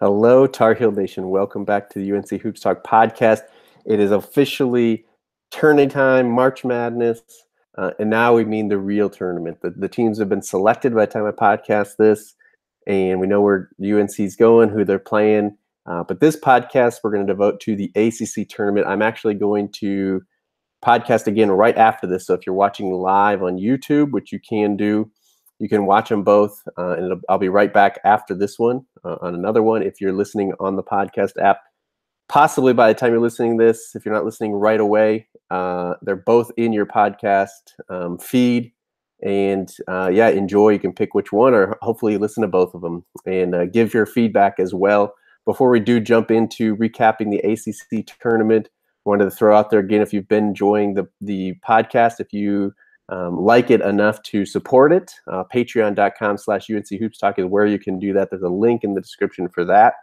Hello, Tar Heel Nation. Welcome back to the UNC Hoops Talk podcast. It is officially tournament time, March Madness, and now we mean the real tournament. The teams have been selected by the time I podcast this, and we know where UNC's going, who they're playing. But this podcast we're going to devote to the ACC Tournament. I'm actually going to podcast again right after this. So if you're watching live on YouTube, which you can do, you can watch them both, and I'll be right back after this one on another one. If you're listening on the podcast app, possibly by the time you're listening to this, if you're not listening right away, they're both in your podcast feed. And enjoy. You can pick which one, or hopefully listen to both of them and give your feedback as well. Before we do jump into recapping the ACC tournament, I wanted to throw out there again, if you've been enjoying the podcast, if you like it enough to support it, patreon.com/UNC Hoops Talk is where you can do that. There's a link in the description for that.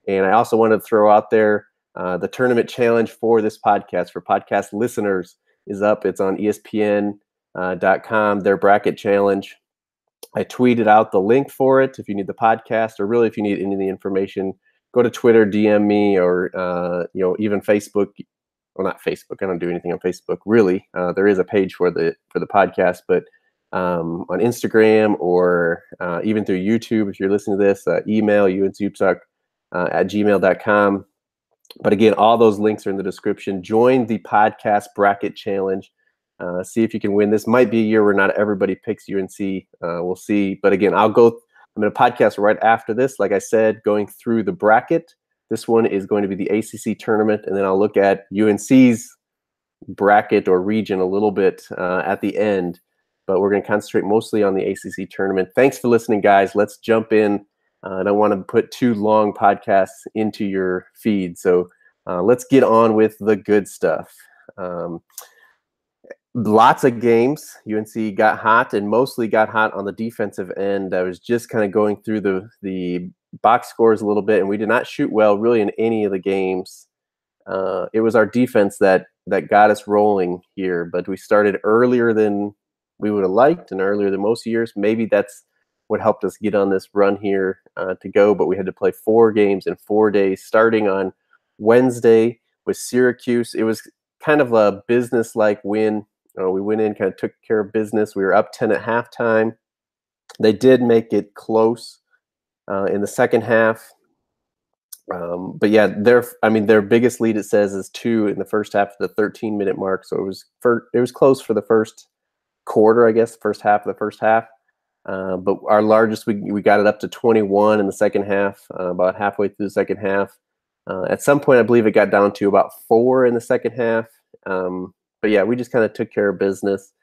And I also wanted to throw out there the tournament challenge for this podcast for podcast listeners is up. It's on ESPN.com, their bracket challenge. I tweeted out the link for it. If you need the podcast, or really if you need any of the information, go to Twitter, DM me, or even Facebook. Well, not Facebook. I don't do anything on Facebook, really. There is a page for the podcast, but on Instagram or even through YouTube, if you're listening to this, email unchoopstalk@gmail.com. But again, all those links are in the description. Join the podcast bracket challenge. See if you can win. This might be a year where not everybody picks UNC. We'll see. But again, I'm going to podcast right after this. Like I said, going through the bracket. This one is going to be the ACC tournament, and then I'll look at UNC's bracket or region a little bit at the end. But we're going to concentrate mostly on the ACC tournament. Thanks for listening, guys. Let's jump in. I don't want to put too long podcasts into your feed, so let's get on with the good stuff. Lots of games. UNC got hot, and mostly got hot on the defensive end. I was just kind of going through the box scores a little bit, and we did not shoot well really in any of the games. It was our defense that got us rolling here, but we started earlier than we would have liked and earlier than most years. Maybe that's what helped us get on this run here to go, but we had to play 4 games in 4 days, starting on Wednesday with Syracuse. It was kind of a business-like win. We went in, kind of took care of business. We were up 10 at halftime. They did make it close in the second half. But yeah, their biggest lead, it says, is 2 in the first half of the 13-minute mark. So it was close for the first quarter, I guess, first half of the first half. But our largest, we got it up to 21 in the second half, about halfway through the second half. At some point, I believe it got down to about 4 in the second half. But yeah, we just kind of took care of business.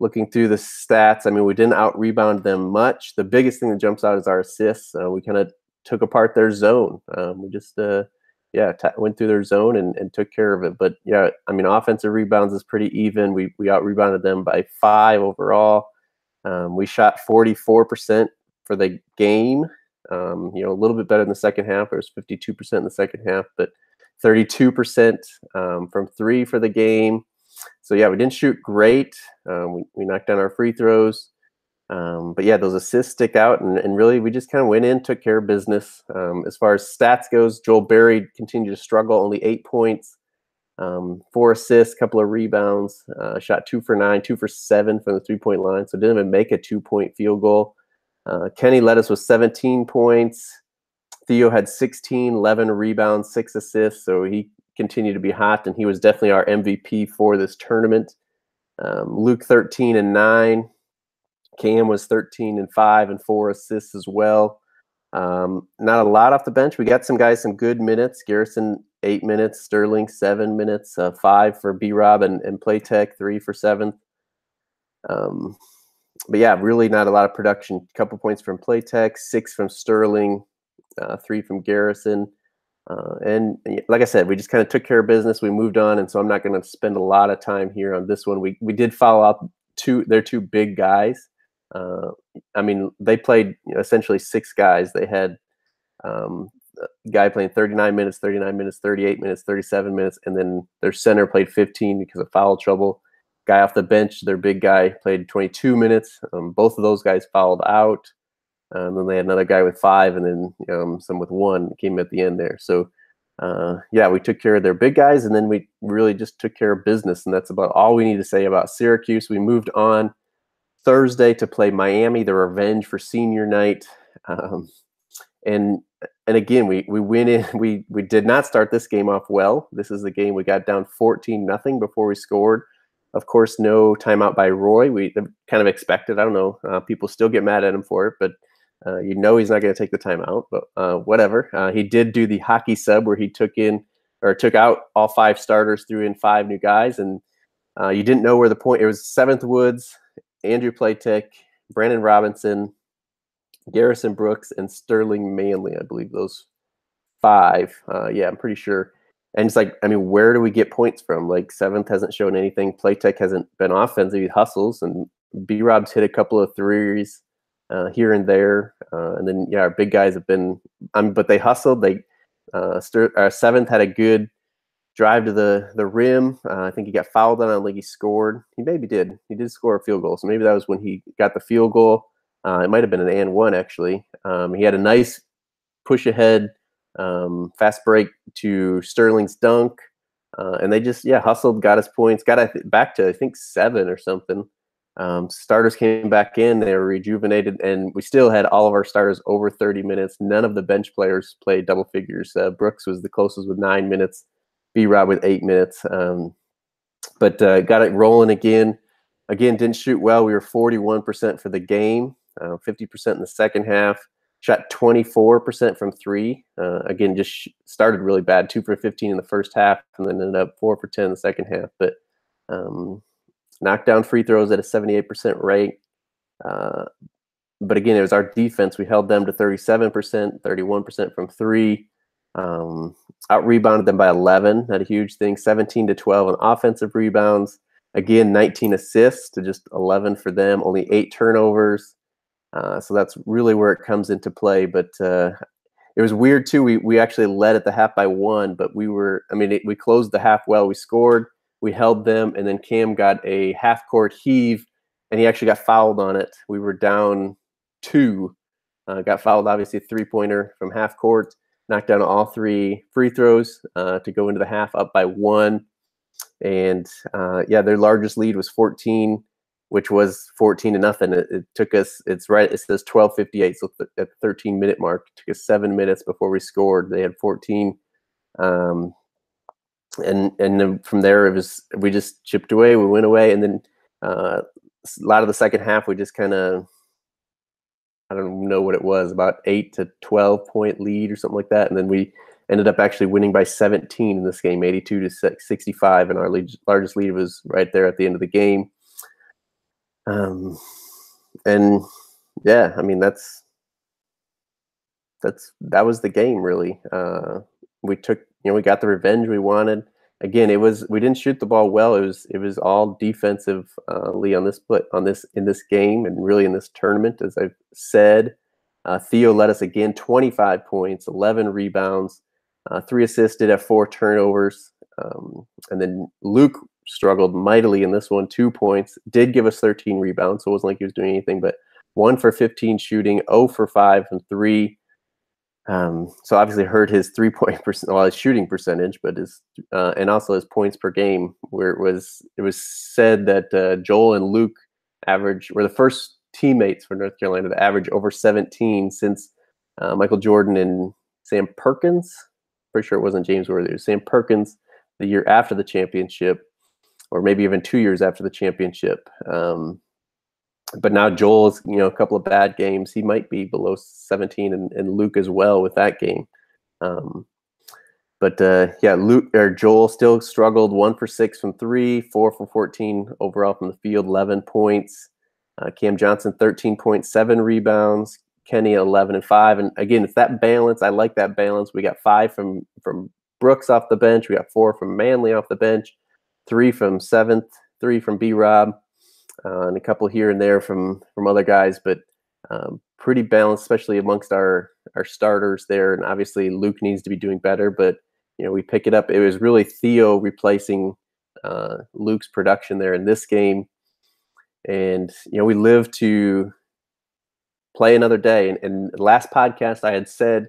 Looking through the stats, we didn't out-rebound them much. The biggest thing that jumps out is our assists. We kind of took apart their zone. We just, went through their zone and took care of it. But yeah, offensive rebounds is pretty even. We out-rebounded them by 5 overall. We shot 44% for the game. A little bit better in the second half. There was 52% in the second half, but 32% from 3 for the game. So yeah, we didn't shoot great. We knocked down our free throws. But yeah, those assists stick out, and really we just kind of went in, took care of business. As far as stats goes, Joel Berry continued to struggle, only 8 points, 4 assists, couple of rebounds, shot 2 for 9, 2 for 7 from the 3-point line. So didn't even make a 2-point field goal. Kenny led us with 17 points. Theo had 16, 11 rebounds, 6 assists. So he continued to be hot, and he was definitely our MVP for this tournament. Luke 13 and 9. Cam was 13 and 5 and 4 assists as well. Not a lot off the bench. We got some guys some good minutes. Garrison 8 minutes, Sterling 7 minutes, 5 for B-Rob and Playtech, 3 for 7th. But yeah, really not a lot of production. A couple points from Playtech, 6 from Sterling, 3 from Garrison. And like I said, we just kind of took care of business. We moved on, and so I'm not going to spend a lot of time here on this one. We did follow up their 2 big guys. They played essentially 6 guys. They had a guy playing 39 minutes, 38 minutes, 37 minutes, and then their center played 15 because of foul trouble. Guy off the bench, their big guy, played 22 minutes. Both of those guys fouled out. Then they had another guy with 5, and then some with 1 came at the end there. So yeah, we took care of their big guys, and then we really just took care of business, and that's about all we need to say about Syracuse. We moved on Thursday to play Miami, the revenge for senior night. And again, we went in. We did not start this game off well. This is the game we got down 14-0 before we scored. Of course, no timeout by Roy. We kind of expected. I don't know. People still get mad at him for it, but he's not going to take the timeout. But whatever. He did do the hockey sub where he took out all 5 starters, threw in 5 new guys, and you didn't know where the point. It was Seventh Woods, Andrew Platek, Brandon Robinson, Garrison Brooks, and Sterling Manley. I believe those 5. Yeah, I'm pretty sure. And it's like, I mean, where do we get points from? Like, Seventh hasn't shown anything. Platek hasn't been offensive. He hustles, and B-Rob's hit a couple of threes here and there. And then, yeah, our big guys have been but they hustled. Our Seventh had a good drive to the rim. I think he got fouled on. I don't think he scored. He maybe did. He did score a field goal. So maybe that was when he got the field goal. It might have been an and 1, actually. He had a nice push ahead, fast break to Sterling's dunk. And they just, hustled, got his points, got back to, I think, 7 or something. Starters came back in. They were rejuvenated. And we still had all of our starters over 30 minutes. None of the bench players played double figures. Brooks was the closest with 9 minutes. B-Rob with 8 minutes. But got it rolling again. Again, didn't shoot well. We were 41% for the game. 50% in the second half, shot 24% from 3. Again, just started really bad, 2 for 15 in the first half, and then ended up 4 for 10 in the second half. But knocked down free throws at a 78% rate. But again, it was our defense. We held them to 37%, 31% from 3. Out rebounded them by 11. Not a huge thing. 17-12 on offensive rebounds. Again, 19 assists to just 11 for them. Only 8 turnovers. So that's really where it comes into play. But it was weird too. We actually led at the half by 1, but we closed the half well. We scored, we held them, and then Cam got a half court heave, and he actually got fouled on it. We were down 2. Got fouled, obviously, a 3-pointer from half court. Knocked down all 3 free throws to go into the half, up by 1. And their largest lead was 14. Which was 14-0. It took us. It says 12:58. So at the 13-minute mark, it took us 7 minutes before we scored. They had 14, and then from there we just chipped away. We went away, and then a lot of the second half we just kind of, I don't know what it was, about 8 to 12 point lead or something like that, and then we ended up actually winning by 17 in this game, 82-65, and our largest lead was right there at the end of the game. And yeah, I mean, that was the game, really. We got the revenge we wanted. Again, we didn't shoot the ball well. It was all defensively in this game, and really in this tournament, as I've said. Theo led us again, 25 points, 11 rebounds, 3 assists, did have 4 turnovers. And then Luke struggled mightily in this one, 2 points, did give us 13 rebounds, so it wasn't like he was doing anything, but 1 for 15 shooting, 0 for 5 from 3. So obviously hurt his 3-point his shooting percentage, but and also his points per game, where it was said that Joel and Luke were the first teammates for North Carolina to average over 17 since Michael Jordan and Sam Perkins. Pretty sure it wasn't James Worthy. It was Sam Perkins the year after the championship, or maybe even 2 years after the championship. But now Joel's, a couple of bad games. He might be below 17, and Luke as well with that game. Joel still struggled, 1 for 6 from 3, 4 for 14 overall from the field, 11 points. Cam Johnson, 13.7 rebounds. Kenny, 11 and 5. And again, it's that balance. I like that balance. We got 5 from Brooks off the bench. We got 4 from Manley off the bench, 3 from Seventh, 3 from B-Rob, and a couple here and there from other guys, but pretty balanced, especially amongst our starters there. And obviously Luke needs to be doing better, but we pick it up. It was really Theo replacing Luke's production there in this game. And we live to play another day. And last podcast I had said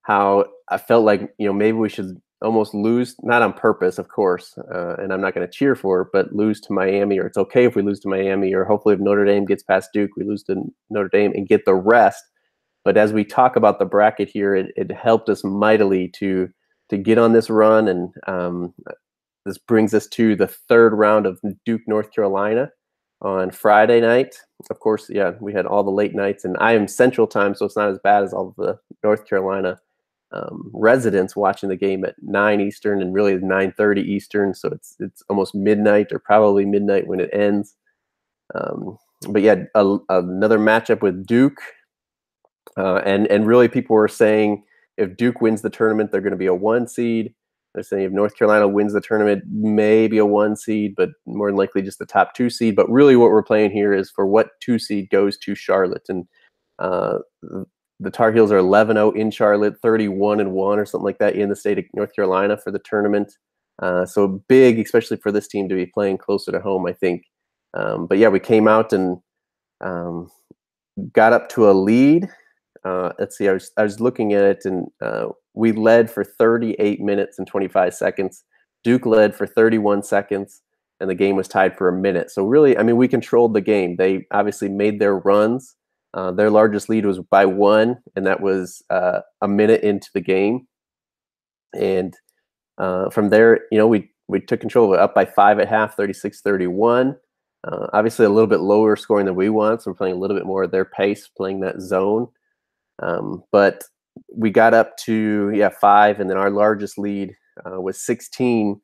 how I felt like, maybe we should almost lose, not on purpose, of course, and I'm not going to cheer for it, but lose to Miami, or it's okay if we lose to Miami, or hopefully if Notre Dame gets past Duke, we lose to Notre Dame and get the rest. But as we talk about the bracket here, it helped us mightily to get on this run, and this brings us to the third round of Duke, North Carolina on Friday night. Of course, yeah, we had all the late nights, and I am Central Time, so it's not as bad as all the North Carolina residents watching the game at 9 Eastern and really 9:30 Eastern. So it's almost midnight, or probably midnight when it ends. But yeah, another matchup with Duke. And really people were saying if Duke wins the tournament, they're going to be a 1 seed. They're saying if North Carolina wins the tournament, maybe a 1 seed, but more than likely just the top 2 seed. But really what we're playing here is for what 2 seed goes to Charlotte. And the Tar Heels are 11-0 in Charlotte, 31-1 or something like that in the state of North Carolina for the tournament. So big, especially for this team to be playing closer to home, I think. But yeah, we came out and got up to a lead. Let's see, I was looking at it, and we led for 38 minutes and 25 seconds. Duke led for 31 seconds, and the game was tied for a minute. So really, I mean, we controlled the game. They obviously made their runs. Their largest lead was by 1, and that was a minute into the game. And from there, we took control of it, up by 5 at half, 36-31. Obviously, a little bit lower scoring than we want, so we're playing a little bit more at their pace, playing that zone. But we got up to 5, and then our largest lead was 16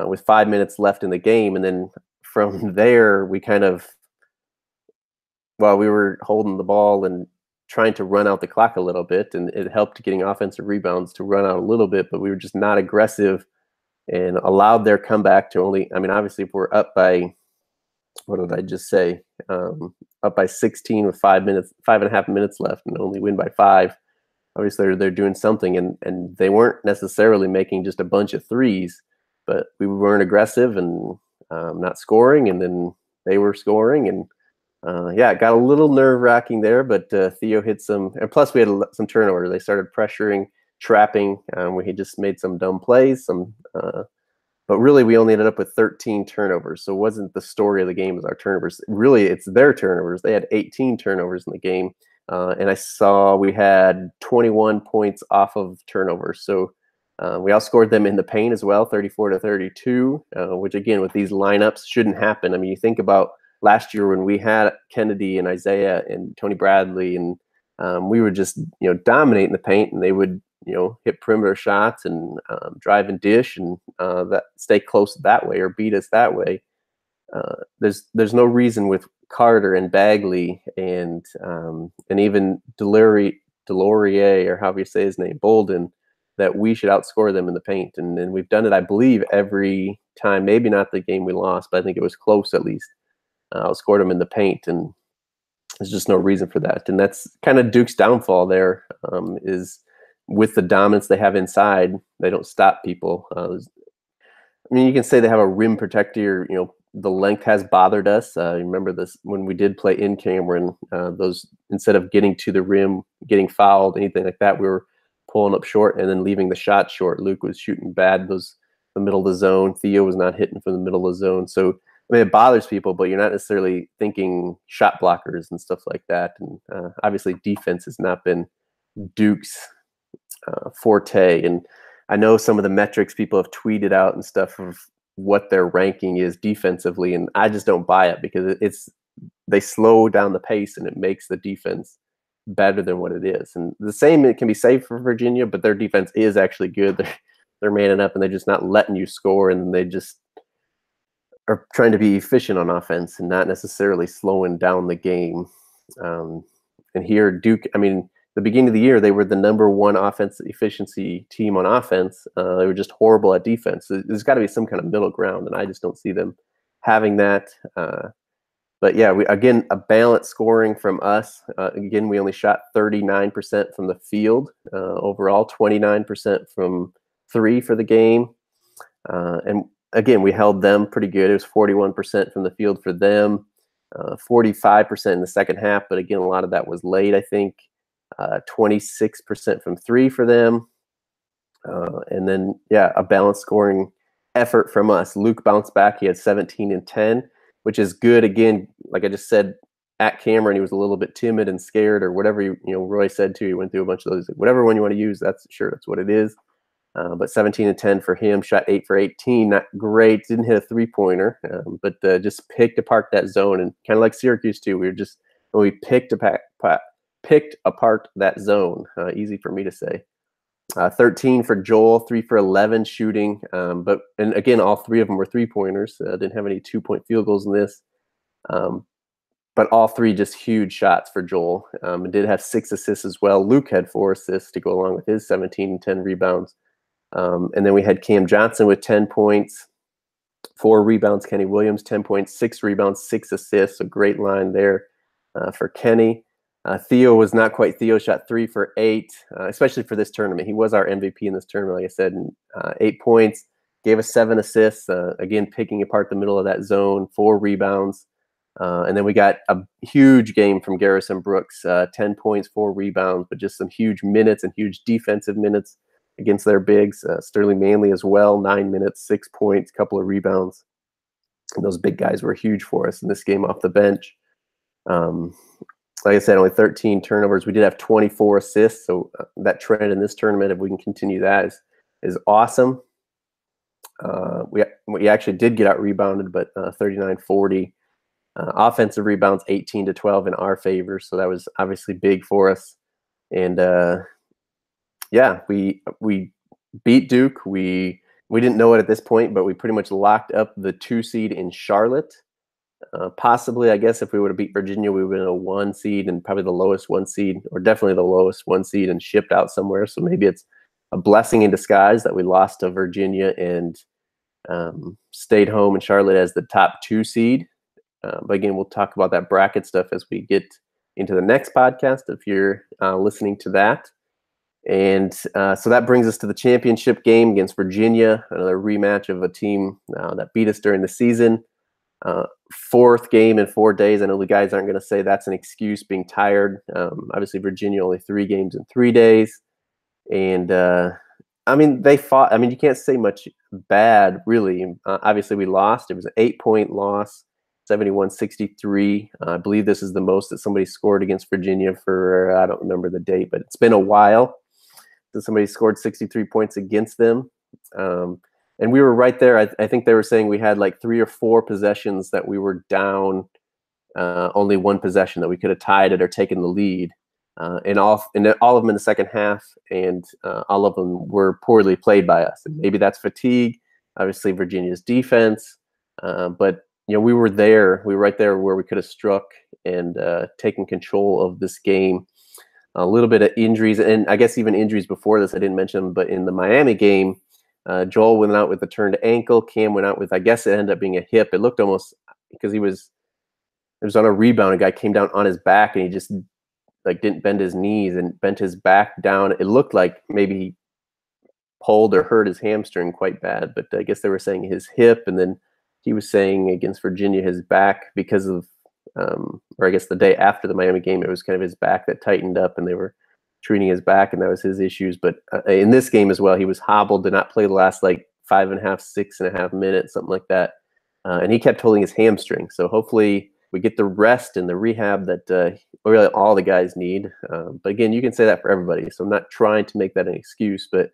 with 5 minutes left in the game. And then from there, we kind of, while we were holding the ball and trying to run out the clock a little bit, and it helped getting offensive rebounds to run out a little bit, but we were just not aggressive and allowed their comeback to only, I mean, obviously if we're up by, what did I just say? Up by 16 with 5.5 minutes left, and only win by 5. Obviously they're doing something, and they weren't necessarily making just a bunch of threes, but we weren't aggressive and not scoring, and then they were scoring, and it got a little nerve-wracking there, but Theo hit some, and plus we had some turnovers. They started pressuring, trapping. We had just made some dumb plays, but really we only ended up with 13 turnovers. So it wasn't the story of the game as our turnovers. Really, it's their turnovers. They had 18 turnovers in the game, and I saw we had 21 points off of turnovers. So we outscored them in the paint as well, 34-32, which again, with these lineups, shouldn't happen. I mean, you think about last year when we had Kennedy and Isaiah and Tony Bradley, and we would just dominate in the paint, and they would hit perimeter shots and drive and dish, and that stay close that way or beat us that way. There's no reason with Carter and Bagley and even Delorier, or however you say his name, Bolden, that we should outscore them in the paint. And we've done it, I believe, every time. Maybe not the game we lost, but I think it was close at least. Outscored them in the paint, and there's just no reason for that. And that's kind of Duke's downfall there, is with the dominance they have inside, they don't stop people. I mean, you can say they have a rim protector. The length has bothered us. Remember this when we did play in Cameron, those, instead of getting to the rim, getting fouled, anything like that, we were pulling up short and then leaving the shot short. Luke was shooting bad, the middle of the zone. Theo was not hitting from the middle of the zone. So I mean, it bothers people, but you're not necessarily thinking shot blockers and stuff like that. And obviously defense has not been Duke's forte. And I know some of the metrics people have tweeted out and stuff of what their ranking is defensively, and I just don't buy it, because they slow down the pace and it makes the defense better than what it is. And the same, it can be safe for Virginia, but their defense is actually good. They're manning up, and they're just not letting you score, and they just are trying to be efficient on offense and not necessarily slowing down the game. And here, Duke, I mean, the beginning of the year, they were the #1 offense efficiency team on offense. They were just horrible at defense. There's got to be some kind of middle ground, and I just don't see them having that. But yeah, again, a balanced scoring from us. Again, we only shot 39% from the field overall, 29% from 3 for the game. And again, we held them pretty good. It was 41% from the field for them. 45% in the second half, but again, a lot of that was late, I think. 26% from three for them. And then, yeah, a balanced scoring effort from us. Luke bounced back. He had 17 and 10, which is good. Again, like I just said, at Cameron, he was a little bit timid and scared, or whatever Roy said too. He went through a bunch of those. Whatever one you want to use, that's what it is. But 17 and 10 for him. Shot 8 for 18. Not great. Didn't hit a three-pointer, but just picked apart that zone. And kind of like Syracuse too, we picked apart that zone. Easy for me to say. 13 for Joel, 3 for 11 shooting. And again, all three of them were three-pointers. Didn't have any two-point field goals in this. But all three just huge shots for Joel. And did have 6 assists as well. Luke had 4 assists to go along with his 17 and 10 rebounds. And then we had Cam Johnson with 10 points, 4 rebounds. Kenny Williams, 10 points, 6 rebounds, 6 assists. A great line there for Kenny. Theo was not quite Theo, shot 3 for 8, especially for this tournament. He was our MVP in this tournament, like I said, and 8 points, gave us 7 assists, again, picking apart the middle of that zone, 4 rebounds. And then we got a huge game from Garrison Brooks, 10 points, 4 rebounds, but just some huge minutes and huge defensive minutes against their bigs. Sterling Manley as well, 9 minutes, 6 points, couple of rebounds. And those big guys were huge for us in this game off the bench. Like I said, only 13 turnovers. We did have 24 assists, so that trend in this tournament, if we can continue that, is awesome. We actually did get out rebounded, but 39-40. Offensive rebounds 18-12 in our favor, so that was obviously big for us. And yeah, we beat Duke. We didn't know it at this point, but we pretty much locked up the 2 seed in Charlotte. Possibly, I guess, if we would have beat Virginia, we would have been a 1 seed and probably the lowest 1 seed, or definitely the lowest 1 seed, and shipped out somewhere. So maybe it's a blessing in disguise that we lost to Virginia and stayed home in Charlotte as the top 2 seed. But again, we'll talk about that bracket stuff as we get into the next podcast, if you're listening to that. And so that brings us to the championship game against Virginia, another rematch of a team that beat us during the season. 4th game in 4 days. I know the guys aren't going to say that's an excuse, being tired. Obviously, Virginia only 3 games in 3 days. And, I mean, they fought. I mean, you can't say much bad, really. Obviously, we lost. It was an 8-point loss, 71-63. I believe this is the most that somebody scored against Virginia for, I don't remember the date, but it's been a while since somebody scored 63 points against them. And we were right there. I think they were saying we had like 3 or 4 possessions that we were down, only 1 possession that we could have tied it or taken the lead. And all of them in the second half, and all of them were poorly played by us. And maybe that's fatigue. Obviously, Virginia's defense, but we were there. We were right there where we could have struck and taken control of this game. A little bit of injuries, and I guess even injuries before this I didn't mention, but in the Miami game, Joel went out with a turned ankle. Cam went out with, I guess it ended up being a hip. It looked almost, because it was on a rebound. A guy came down on his back and he just didn't bend his knees and bent his back down. It looked like maybe he pulled or hurt his hamstring quite bad, but I guess they were saying his hip, and then he was saying against Virginia his back because of, or I guess the day after the Miami game, it was kind of his back that tightened up, and they were treating his back, and that was his issues. But in this game as well, he was hobbled, did not play the last 5.5, 6.5 minutes, something like that. And he kept holding his hamstring. So hopefully we get the rest and the rehab that really all the guys need. But again, you can say that for everybody. So I'm not trying to make that an excuse, but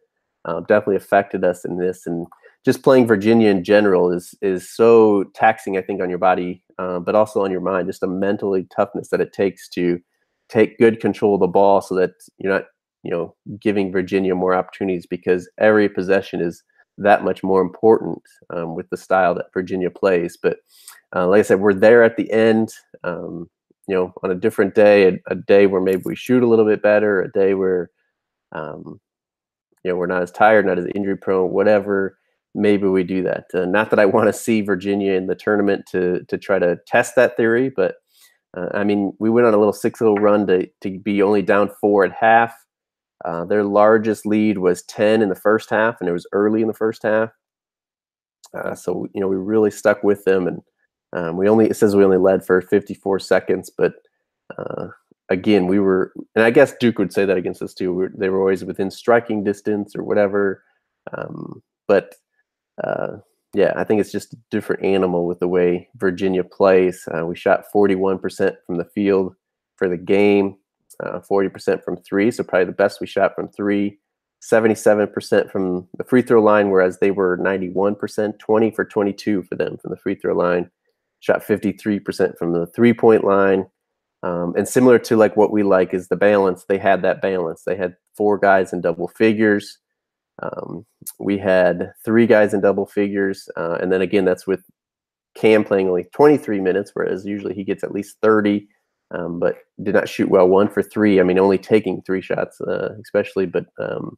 definitely affected us in this. And just playing Virginia in general is so taxing, I think, on your body, but also on your mind, just the mentally toughness that it takes to take good control of the ball so that you're not, giving Virginia more opportunities, because every possession is that much more important with the style that Virginia plays. But like I said, we're there at the end, on a different day, a day where maybe we shoot a little bit better, a day where, we're not as tired, not as injury prone, whatever. Maybe we do that. Not that I want to see Virginia in the tournament to try to test that theory, but I mean, we went on a little 6-0 run to be only down 4 at half. Their largest lead was 10 in the first half, and it was early in the first half. So we really stuck with them, and It says we only led for 54 seconds, but again, and I guess Duke would say that against us too. They were always within striking distance or whatever. But yeah, I think it's just a different animal with the way Virginia plays. We shot 41% from the field for the game, 40% from three, so probably the best we shot from three, 77% from the free throw line, whereas they were 91%, 20 for 22 for them from the free throw line, shot 53% from the three-point line. And similar to like what we like is the balance. They had that balance. They had 4 guys in double figures. We had 3 guys in double figures. And then again, that's with Cam playing only 23 minutes, whereas usually he gets at least 30, but did not shoot well. 1 for 3. I mean, only taking 3 shots, especially, but 0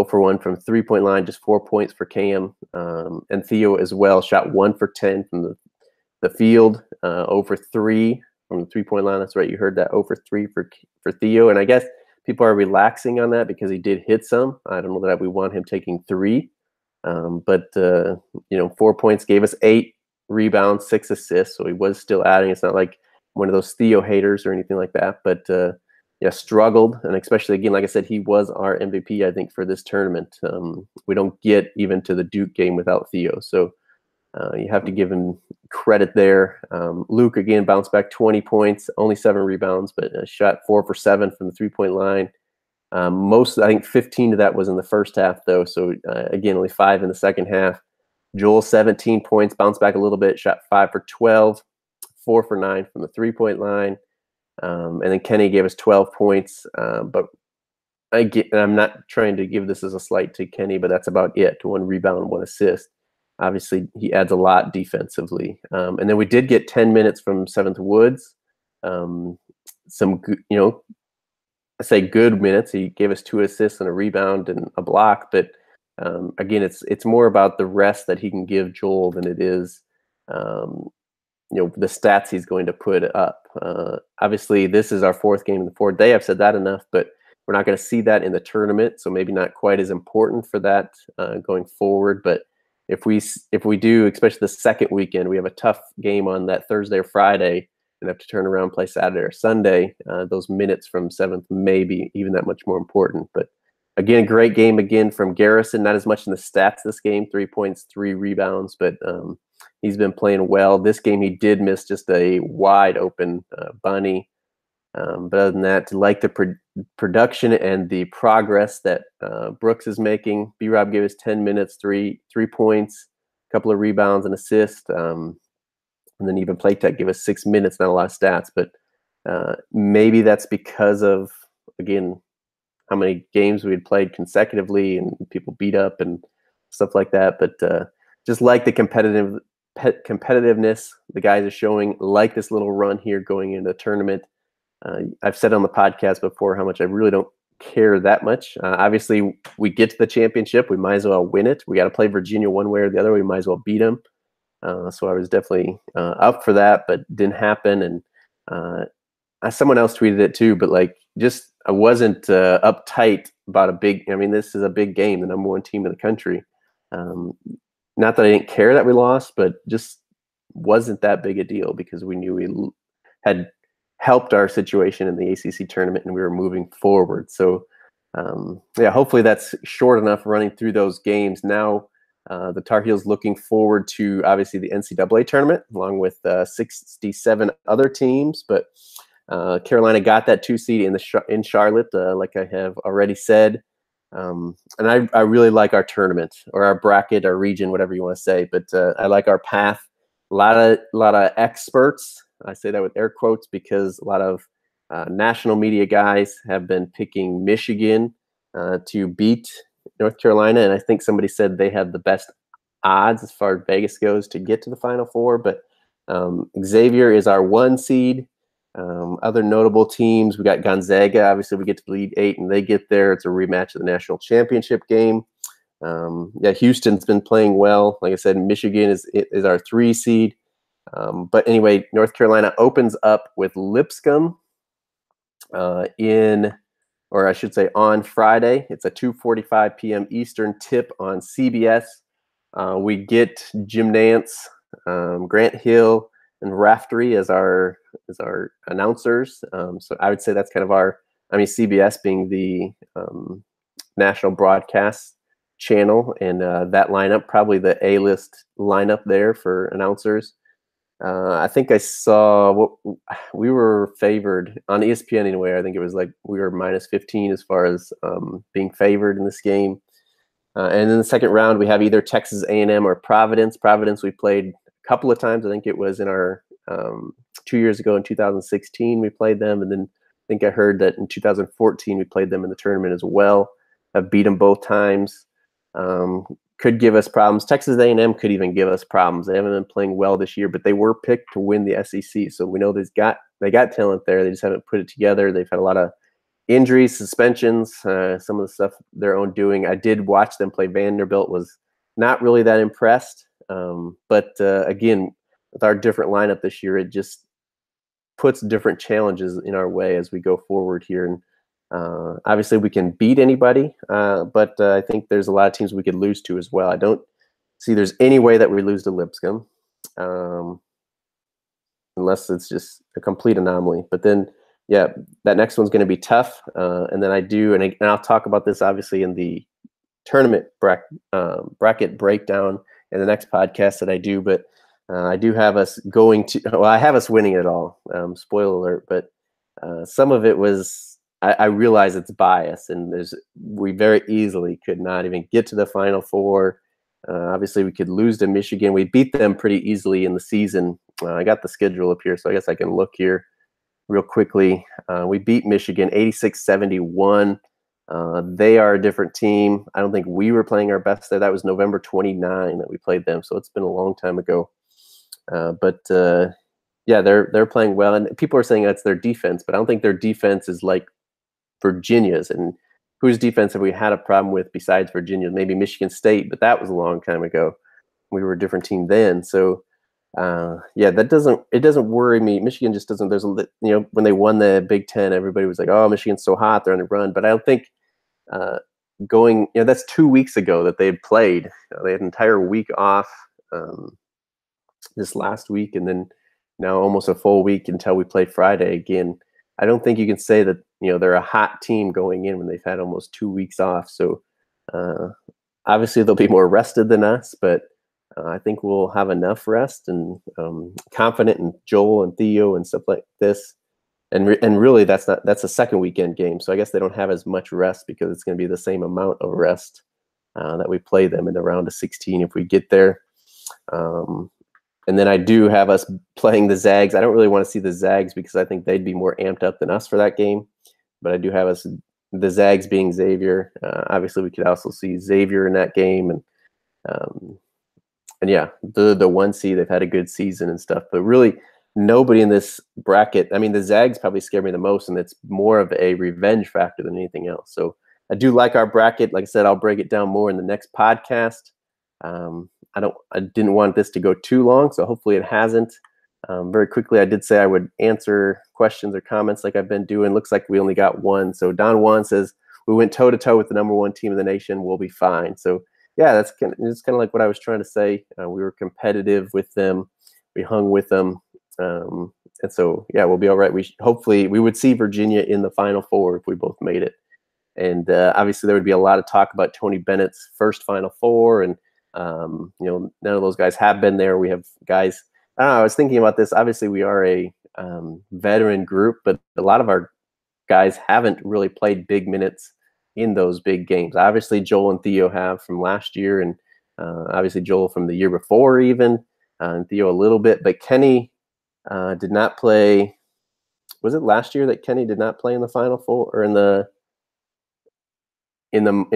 for 1 from three-point line, just 4 points for Cam. And Theo as well, shot 1 for 10 from the field, 0 for 3 from the three-point line. That's right, you heard that, 0 for 3 for Theo. And I guess people are relaxing on that because he did hit some. I don't know that we want him taking 3. But 4 points gave us 8 rebounds, 6 assists. So he was still adding. It's not like one of those Theo haters or anything like that. But yeah, struggled. And especially, again, like I said, he was our MVP, I think, for this tournament. We don't get even to the Duke game without Theo. So you have to give him credit there. Luke, again, bounced back 20 points, only 7 rebounds, but shot 4 for 7 from the three-point line. I think 15 of that was in the first half, though. So, again, only 5 in the second half. Joel, 17 points, bounced back a little bit, shot 5 for 12, 4 for 9 from the three-point line. And then Kenny gave us 12 points. But I'm not trying to give this as a slight to Kenny, but that's about it. 1 rebound, 1 assist. Obviously, he adds a lot defensively. And then we did get 10 minutes from Seventh Woods. Some, I say good minutes. He gave us 2 assists and a rebound and a block. But again, it's more about the rest that he can give Joel than it is, the stats he's going to put up. Obviously, this is our 4th game in the 4th day. I've said that enough, but we're not going to see that in the tournament. So maybe not quite as important for that going forward. But if we do, especially the second weekend, we have a tough game on that Thursday or Friday and have to turn around and play Saturday or Sunday, those minutes from 7th may be even that much more important. But again, great game again from Garrison. Not as much in the stats this game, 3 points, 3 rebounds, but he's been playing well. This game he did miss just a wide open bunny. But other than that, to like the production and the progress that Brooks is making. B-Rob gave us 10 minutes, 3 points, a couple of rebounds and assists. And then even Playtech gave us 6 minutes, not a lot of stats. But maybe that's because of, again, how many games we had played consecutively and people beat up and stuff like that. But just like the competitiveness the guys are showing, like this little run here going into the tournament. I've said on the podcast before how much I really don't care that much. Obviously, we get to the championship, we might as well win it. We got to play Virginia one way or the other. We might as well beat them. So I was definitely up for that, but didn't happen. And someone else tweeted it too, but I wasn't uptight about this is a big game, the number 1 team in the country. Not that I didn't care that we lost, but just wasn't that big a deal because we knew we had helped our situation in the ACC tournament and we were moving forward. So hopefully that's short enough running through those games. Now the Tar Heels looking forward to obviously the NCAA tournament along with 67 other teams, but Carolina got that 2 seed in Charlotte, like I have already said. And I really like our tournament or our bracket, our region, whatever you want to say, but I like our path. A lot of experts. I say that with air quotes because a lot of national media guys have been picking Michigan to beat North Carolina. And I think somebody said they have the best odds as far as Vegas goes to get to the Final Four. But Xavier is our 1 seed. Other notable teams, we got Gonzaga. Obviously, we get to the Elite 8 and they get there. It's a rematch of the national championship game. Houston's been playing well. Like I said, Michigan is our 3 seed. But anyway, North Carolina opens up with Lipscomb on Friday. It's a 2:45 p.m. Eastern tip on CBS. We get Jim Nance, Grant Hill, and Raftery as our announcers. So I would say that's kind of our. I mean, CBS being the national broadcast channel, and that lineup, probably the A-list lineup there for announcers. I think I saw we were favored on ESPN anyway. I think it was like we were -15 as far as being favored in this game. And in the second round, we have either Texas A&M or Providence. Providence we played a couple of times. I think it was in our 2 years ago in 2016 we played them, and then I think I heard that in 2014 we played them in the tournament as well. I've beat them both times. Could give us problems. Texas A&M could even give us problems. They haven't been playing well this year, but they were picked to win the SEC. So we know they got talent there. They just haven't put it together. They've had a lot of injuries, suspensions, some of the stuff their own doing. I did watch them play Vanderbilt. Was not really that impressed. But again, with our different lineup this year, it just puts different challenges in our way as we go forward here. And obviously we can beat anybody, but I think there's a lot of teams we could lose to as well. I don't see there's any way that we lose to Lipscomb, unless it's just a complete anomaly. But then, yeah, that next one's going to be tough. And then and I'll talk about this obviously in the tournament bracket breakdown in the next podcast that I do. But I do have us I have us winning it all. Spoiler alert. But some of it was, I realize it's bias, and we very easily could not even get to the Final Four. Obviously, we could lose to Michigan. We beat them pretty easily in the season. I got the schedule up here, so I guess I can look here real quickly. We beat Michigan 86-71. They are a different team. I don't think we were playing our best there. That was November 29 that we played them, so it's been a long time ago. Yeah, they're playing well, and people are saying that's their defense, but I don't think their defense is like Virginia's. And whose defense have we had a problem with besides Virginia? Maybe Michigan State, but that was a long time ago. We were a different team then. So yeah, it doesn't worry me. Michigan just doesn't. When they won the Big Ten, everybody was like, "Oh, Michigan's so hot, they're on a run." But I don't think that's 2 weeks ago that they had played. They had an entire week off this last week, and then now almost a full week until we play Friday again. I don't think you can say that they're a hot team going in when they've had almost 2 weeks off. So obviously they'll be more rested than us, but I think we'll have enough rest, and confident in Joel and Theo and stuff like this. And really that's a second weekend game, so I guess they don't have as much rest because it's going to be the same amount of rest that we play them in the round of 16 if we get there. And then I do have us playing the Zags. I don't really want to see the Zags because I think they'd be more amped up than us for that game. But I do have us, the Zags being Xavier. Obviously, we could also see Xavier in that game. And yeah, the 1 seed, they've had a good season and stuff. But really, nobody in this bracket, I mean, the Zags probably scare me the most, and it's more of a revenge factor than anything else. So I do like our bracket. Like I said, I'll break it down more in the next podcast. I didn't want this to go too long, so hopefully it hasn't. Very quickly, I did say I would answer questions or comments like I've been doing. Looks like we only got one. So Don Juan says, we went toe-to-toe with the #1 team in the nation. We'll be fine. So yeah, it's kind of like what I was trying to say. We were competitive with them. We hung with them. And so, yeah, we'll be all right. Hopefully we would see Virginia in the Final Four if we both made it. And obviously there would be a lot of talk about Tony Bennett's first Final Four, and none of those guys have been there. We have guys. I don't know. I was thinking about this. Obviously, we are a veteran group, but a lot of our guys haven't really played big minutes in those big games. Obviously, Joel and Theo have from last year, and obviously Joel from the year before even, and Theo a little bit. But Kenny did not play. Was it last year that Kenny did not play in the Final Four or in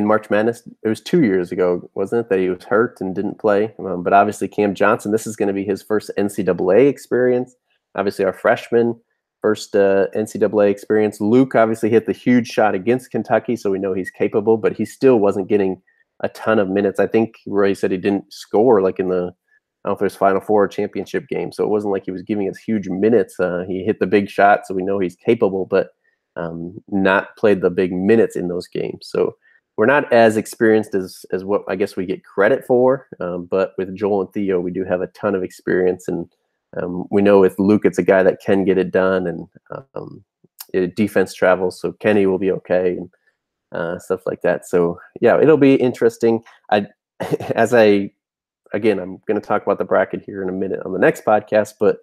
March Madness? It was 2 years ago, wasn't it, that he was hurt and didn't play? But obviously Cam Johnson, this is going to be his first NCAA experience. Obviously our freshman, first NCAA experience. Luke obviously hit the huge shot against Kentucky, so we know he's capable, but he still wasn't getting a ton of minutes. I think Roy said he didn't score like in the, I don't know if it was Final Four or championship game, so it wasn't like he was giving us huge minutes. He hit the big shot, so we know he's capable, but not played the big minutes in those games. So we're not as experienced as what I guess we get credit for, but with Joel and Theo, we do have a ton of experience, and We know with Luke, it's a guy that can get it done, and defense travels, so Kenny will be okay, and stuff like that. So yeah, it'll be interesting. Again, I'm going to talk about the bracket here in a minute on the next podcast, but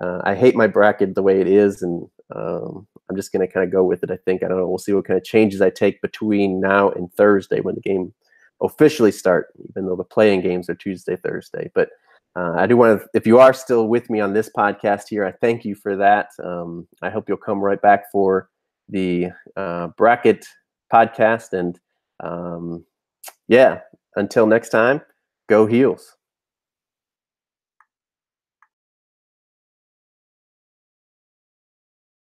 I hate my bracket the way it is, and I'm just going to kind of go with it. I think, I don't know, we'll see what kind of changes I take between now and Thursday when the game officially start, even though the playing games are Tuesday, Thursday. But I do want to, if you are still with me on this podcast here, I thank you for that. I hope you'll come right back for the bracket podcast. And yeah, until next time, go Heels.